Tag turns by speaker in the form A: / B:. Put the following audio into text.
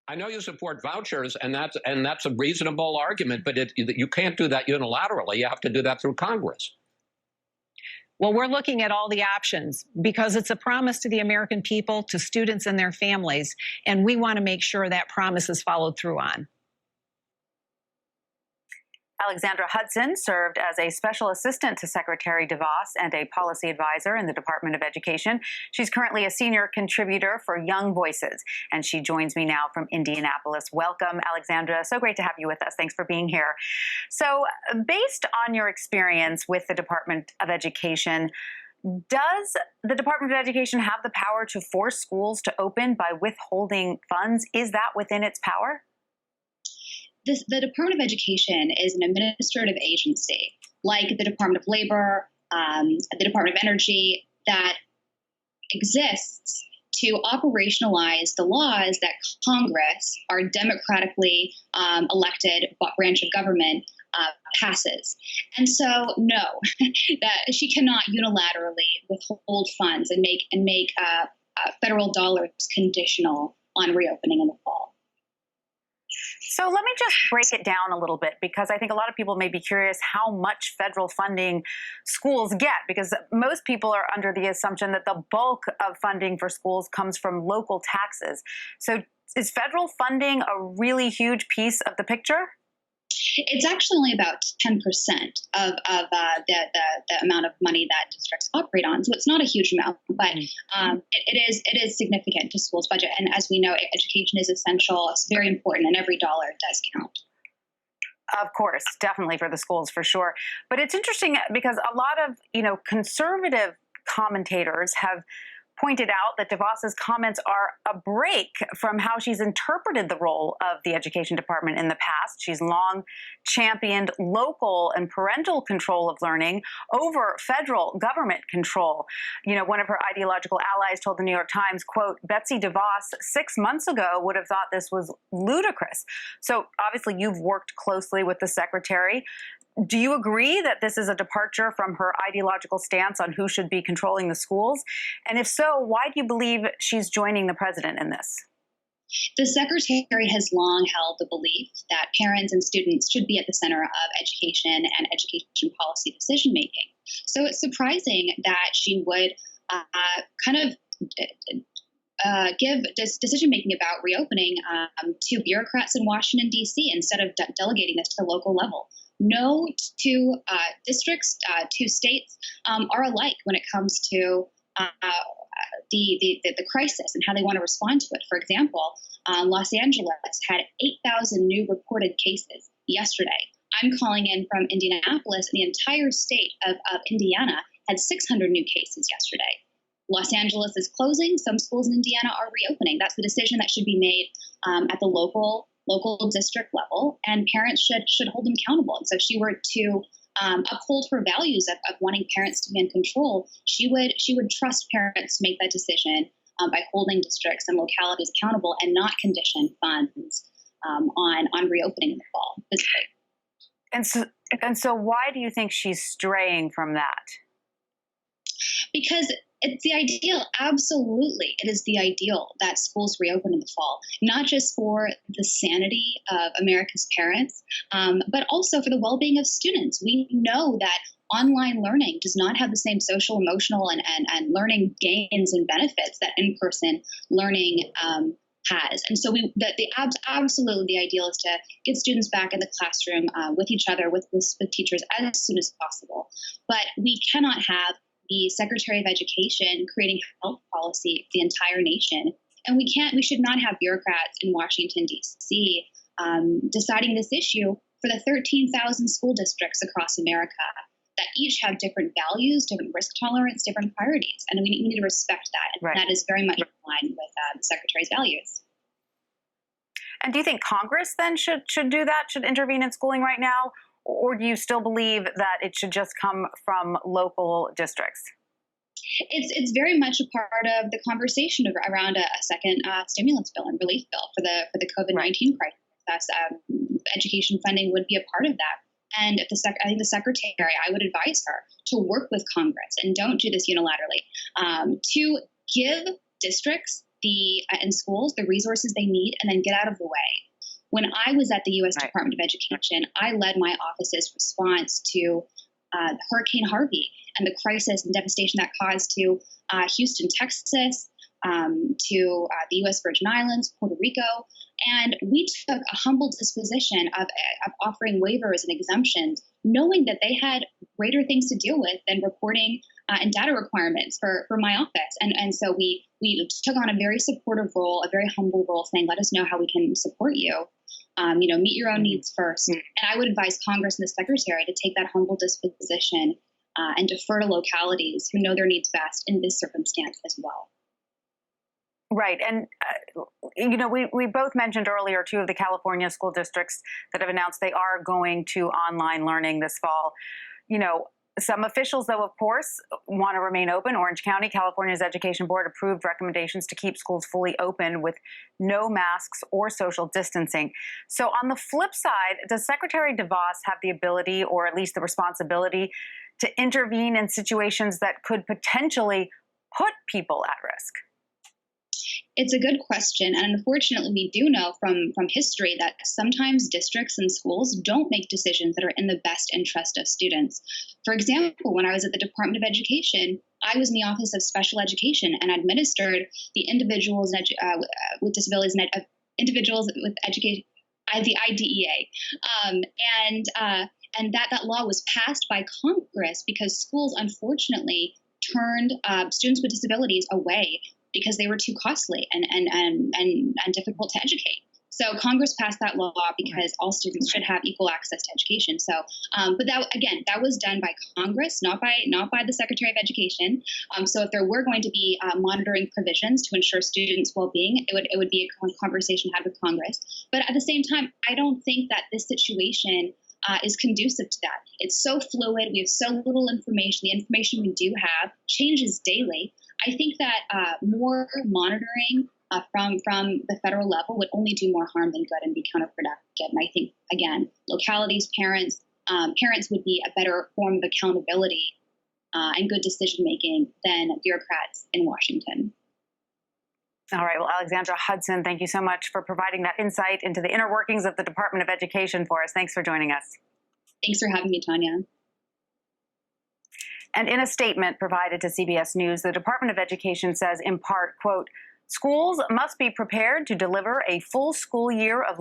A: I know you support vouchers, and that's a reasonable argument, but you can't do that unilaterally. You have to do that through Congress.
B: Well, we're looking at all the options because it's a promise to the American people, to students and their families, and we want to make sure that promise is followed through on.
C: Alexandra Hudson served as a special assistant to Secretary DeVos and a policy advisor in the Department of Education. She's currently a senior contributor for Young Voices, and she joins me now from Indianapolis. Welcome, Alexandra. So great to have you with us. Thanks for being here. So, based on your experience with the Department of Education, does the Department of Education have the power to force schools to open by withholding funds? Is that within its power?
D: The Department of Education is an administrative agency, like the Department of Labor, the Department of Energy, that exists to operationalize the laws that Congress, our democratically elected branch of government, passes. And so, no, that she cannot unilaterally withhold funds and make federal dollars conditional on reopening in the fall.
C: So let me just break it down a little bit, because I think a lot of people may be curious how much federal funding schools get, because most people are under the assumption that the bulk of funding for schools comes from local taxes. So is federal funding a really huge piece of the picture?
D: It's actually only about 10% of the amount of money that districts operate on. So it's not a huge amount, but it is significant to schools' budget. And as we know, education is essential. It's very important, and every dollar does count.
C: Of course, definitely for the schools, for sure. But it's interesting because a lot of, conservative commentators have pointed out that DeVos's comments are a break from how she's interpreted the role of the Education Department in the past. She's long championed local and parental control of learning over federal government control. One of her ideological allies told the New York Times, quote, Betsy DeVos 6 months ago would have thought this was ludicrous. So obviously you've worked closely with the secretary. Do you agree that this is a departure from her ideological stance on who should be controlling the schools? And if so, why do you believe she's joining the president in this?
D: The secretary has long held the belief that parents and students should be at the center of education and education policy decision making. So it's surprising that she would give this decision making about reopening to bureaucrats in Washington, D.C. instead of delegating this to the local level. No two districts, two states are alike when it comes to the crisis and how they want to respond to it. For example, Los Angeles had 8,000 new reported cases yesterday. I'm calling in from Indianapolis, and the entire state of Indiana had 600 new cases yesterday. Los Angeles is closing. Some schools in Indiana are reopening. That's the decision that should be made at the local district level, and parents should hold them accountable. And so if she were to uphold her values of wanting parents to be in control, she would trust parents to make that decision by holding districts and localities accountable and not condition funds on reopening in the fall.
C: And so why do you think she's straying from that?
D: Because it's the ideal. Absolutely. It is the ideal that schools reopen in the fall, not just for the sanity of America's parents, but also for the well-being of students. We know that online learning does not have the same social, emotional, and learning gains and benefits that in-person learning has. And so absolutely the ideal is to get students back in the classroom with each other, with teachers as soon as possible. But we cannot have the Secretary of Education creating health policy for the entire nation. And we should not have bureaucrats in Washington, D.C. Deciding this issue for the 13,000 school districts across America that each have different values, different risk tolerance, different priorities. And we need to respect that. And that is very much in line with the Secretary's values.
C: And do you think Congress then should do that, should intervene in schooling right now? Or do you still believe that it should just come from local districts?
D: It's very much a part of the conversation around a second stimulus bill and relief bill for the COVID-19 crisis. Education funding would be a part of that. And if I think the secretary, I would advise her to work with Congress, and don't do this unilaterally, to give districts in schools the resources they need and then get out of the way. When I was at the U.S.
C: Right.
D: Department of Education, I led my office's response to Hurricane Harvey and the crisis and devastation that caused to Houston, Texas, to the U.S. Virgin Islands, Puerto Rico. And we took a humble disposition of offering waivers and exemptions, knowing that they had greater things to deal with than reporting and data requirements for my office. And so we took on a very supportive role, a very humble role, saying, let us know how we can support you. Meet your own needs first. And I would advise Congress and the Secretary to take that humble disposition and defer to localities who know their needs best in this circumstance as well.
C: Right. And, we both mentioned earlier two of the California school districts that have announced they are going to online learning this fall. Some officials, though, of course, want to remain open. Orange County, California's Education Board approved recommendations to keep schools fully open with no masks or social distancing. So on the flip side, does Secretary DeVos have the ability, or at least the responsibility, to intervene in situations that could potentially put people at risk?
D: It's a good question. And unfortunately, we do know from history that sometimes districts and schools don't make decisions that are in the best interest of students. For example, when I was at the Department of Education, I was in the Office of Special Education and administered the individuals with disabilities and individuals with education, the IDEA. And that law was passed by Congress because schools unfortunately turned students with disabilities away because they were too costly and difficult to educate. So Congress passed that law because all students should have equal access to education. So, but that was done by Congress, not by the Secretary of Education. So if there were going to be monitoring provisions to ensure students' well-being, it would be a conversation had with Congress. But at the same time, I don't think that this situation is conducive to that. It's so fluid. We have so little information. The information we do have changes daily. I think that more monitoring from the federal level would only do more harm than good and be counterproductive. And I think, again, localities, parents would be a better form of accountability and good decision-making than bureaucrats in Washington.
C: All right. Well, Alexandra Hudson, thank you so much for providing that insight into the inner workings of the Department of Education for us. Thanks for joining us.
D: Thanks for having me, Tanya.
C: And in a statement provided to CBS News, the Department of Education says, in part, quote, schools must be prepared to deliver a full school year of